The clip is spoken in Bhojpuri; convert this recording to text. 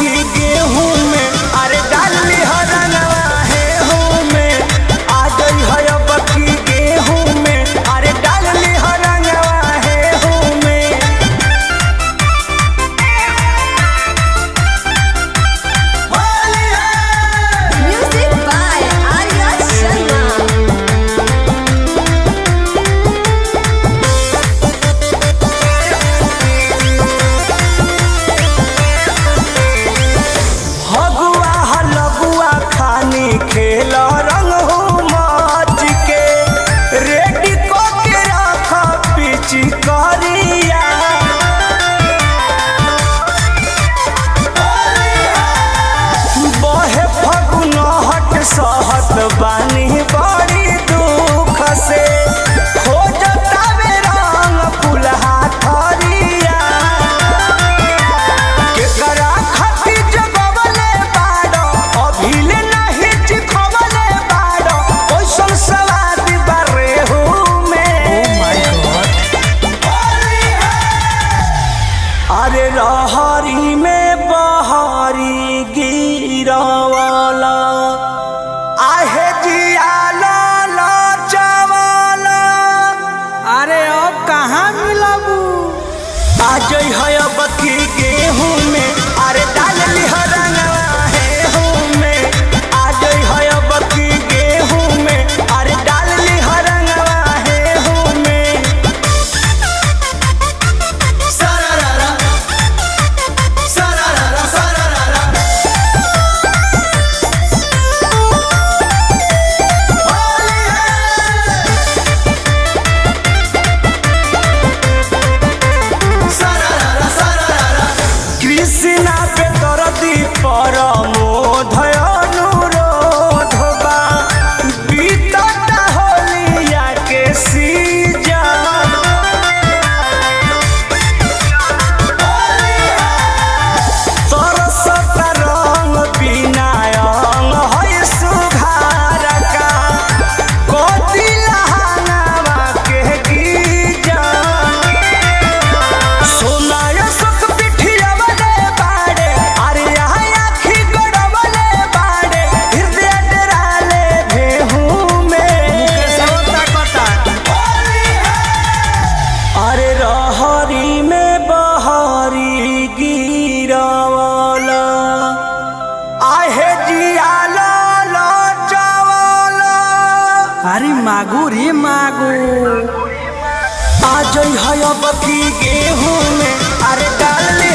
की गेहूं में, अरे डाल ली रंगवा है हूँ में। आ गई है अब की गेहूं में, अरे डाल ली रंगवा है हूँ में। Music by Arya Sharma. हगुआ हलगुआ खानी खेल रंग हो मच के, रेडी को के रख पिची करिया। बहे फगुन हट सहत बानी बड़ी दुख से, खोजता वे रंग फुलहा थरिया। केकरा खाती जगवले बाड़ो, अभिले नहीं चिखवले बाड़ो, ओइसन सवाद बारे हो में। अरे रहरी में बहरी गिरवाला, आहे जियाला लाचवाला। अरे अब कहाँ मिलबू? आ जई है अब की गेहूं में, अरे डाल ली रंगवा है हूँ में। आ जई है अब की गेहूं में, अरे डाल ली रंगवा है हूँ में। सरारा सरारा सरारा होली है। कृष्णा पे दरदी पर मोधय अनुरोध बा, बीतता होलिया के सीजन। तरसत रंग बिना अंग है सुधार का, कोती लहंगावा के गीजन। सोनाय सुख पिठिया वाले बाड़े, अरे यहाँ आखी गड़वले बाड़े, हृदय डराले भेहूं में। अरे रहरी में बहरी गिरवाला, आहे जियाला लाचवाला। अरे मागू रे मागू। आ जई है अब की गेहूं में, अरे डाल ली